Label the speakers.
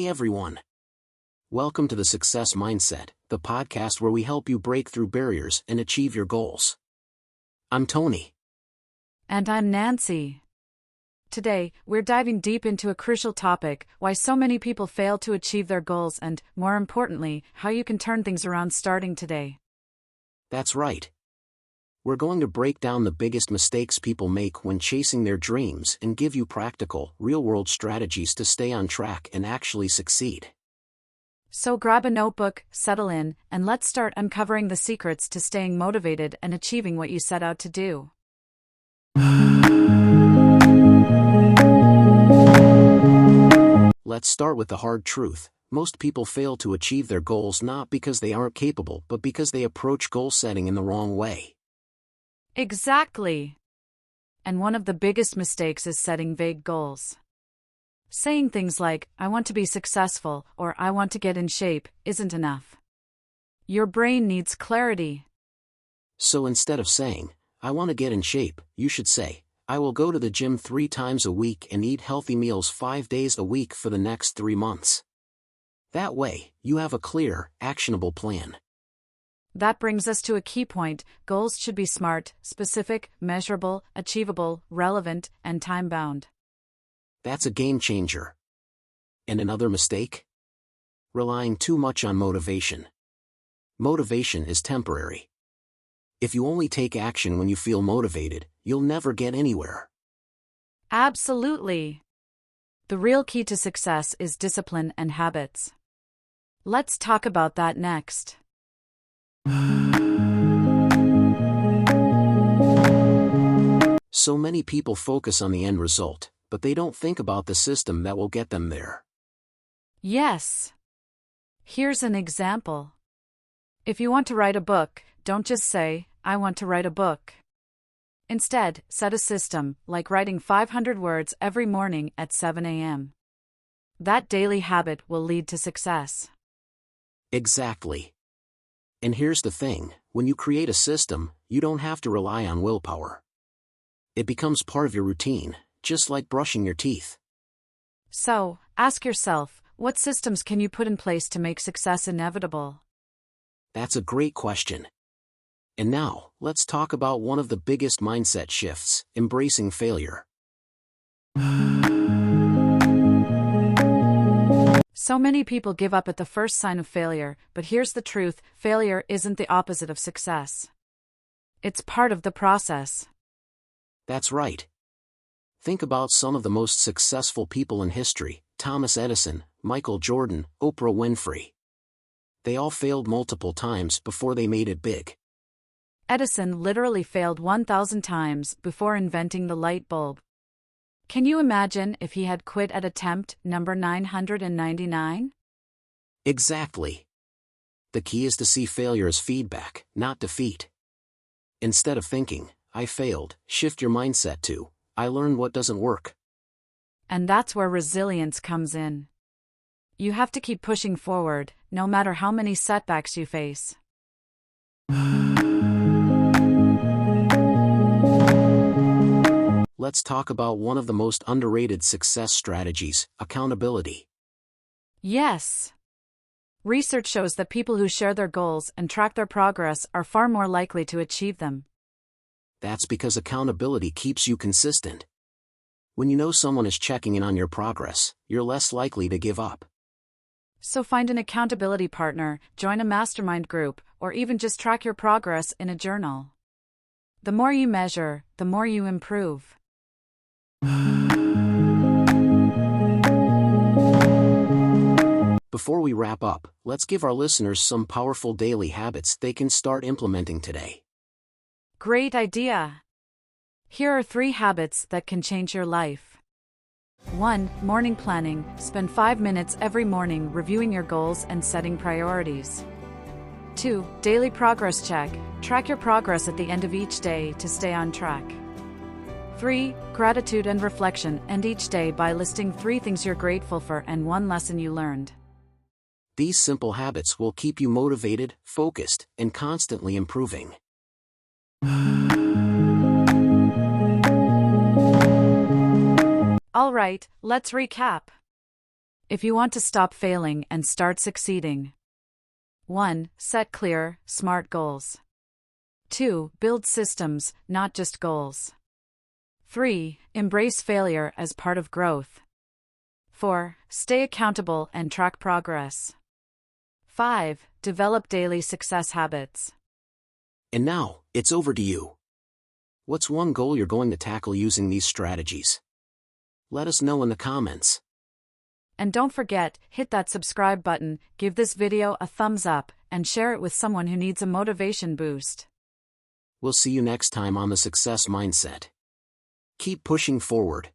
Speaker 1: everyone. Welcome to the Success Mindset, the podcast where we help you break through barriers and achieve your goals. I'm Tony.
Speaker 2: And I'm Nancy. Today, we're diving deep into a crucial topic: why so many people fail to achieve their goals and, more importantly, how you can turn things around starting today.
Speaker 1: That's right. We're going to break down the biggest mistakes people make when chasing their dreams and give you practical, real-world strategies to stay on track and actually succeed.
Speaker 2: So grab a notebook, settle in, and let's start uncovering the secrets to staying motivated and achieving what you set out to do.
Speaker 1: Let's start with the hard truth. Most people fail to achieve their goals not because they aren't capable but because they approach goal setting in the wrong way.
Speaker 2: Exactly. And one of the biggest mistakes is setting vague goals. Saying things like, "I want to be successful," or "I want to get in shape," isn't enough. Your brain needs clarity.
Speaker 1: So instead of saying, "I want to get in shape," you should say, "I will go to the gym 3 times a week and eat healthy meals 5 days a week for the next 3 months. That way, you have a clear, actionable plan.
Speaker 2: That brings us to a key point: goals should be smart, specific, measurable, achievable, relevant, and time-bound.
Speaker 1: That's a game changer. And another mistake? Relying too much on motivation. Motivation is temporary. If you only take action when you feel motivated, you'll never get anywhere.
Speaker 2: Absolutely. The real key to success is discipline and habits. Let's talk about that next.
Speaker 1: So many people focus on the end result, but they don't think about the system that will get them there.
Speaker 2: Yes. Here's an example. If you want to write a book, don't just say, "I want to write a book." Instead, set a system, like writing 500 words every morning at 7 a.m. That daily habit will lead to success.
Speaker 1: Exactly. And here's the thing: when you create a system, you don't have to rely on willpower. It becomes part of your routine, just like brushing your teeth.
Speaker 2: So, ask yourself, what systems can you put in place to make success inevitable?
Speaker 1: That's a great question. And now, let's talk about one of the biggest mindset shifts: embracing failure.
Speaker 2: So many people give up at the first sign of failure, but here's the truth: failure isn't the opposite of success. It's part of the process.
Speaker 1: That's right. Think about some of the most successful people in history: Thomas Edison, Michael Jordan, Oprah Winfrey. They all failed multiple times before they made it big.
Speaker 2: Edison literally failed 1,000 times before inventing the light bulb. Can you imagine if he had quit at attempt number 999?
Speaker 1: Exactly. The key is to see failure as feedback, not defeat. Instead of thinking, "I failed," shift your mindset to, "I learned what doesn't work."
Speaker 2: And that's where resilience comes in. You have to keep pushing forward, no matter how many setbacks you face.
Speaker 1: Let's talk about one of the most underrated success strategies: accountability.
Speaker 2: Yes. Research shows that people who share their goals and track their progress are far more likely to achieve them.
Speaker 1: That's because accountability keeps you consistent. When you know someone is checking in on your progress, you're less likely to give up.
Speaker 2: So find an accountability partner, join a mastermind group, or even just track your progress in a journal. The more you measure, the more you improve.
Speaker 1: Before we wrap up, let's give our listeners some powerful daily habits they can start implementing today.
Speaker 2: Great idea! Here are 3 habits that can change your life. 1. Morning planning. Spend 5 minutes every morning reviewing your goals and setting priorities. 2. Daily progress check. Track your progress at the end of each day to stay on track. 3. Gratitude and reflection. End each day by listing 3 things you're grateful for and 1 lesson you learned.
Speaker 1: These simple habits will keep you motivated, focused, and constantly improving.
Speaker 2: Alright, let's recap. if you want to stop failing and start succeeding. 1. Set clear, smart goals. 2. Build systems, not just goals. 3. Embrace failure as part of growth. 4. Stay accountable and track progress. 5. Develop daily success habits.
Speaker 1: And now, it's over to you. What's one goal you're going to tackle using these strategies? Let us know in the comments.
Speaker 2: And don't forget, hit that subscribe button, give this video a thumbs up, and share it with someone who needs a motivation boost.
Speaker 1: We'll see you next time on the Success Mindset. Keep pushing forward.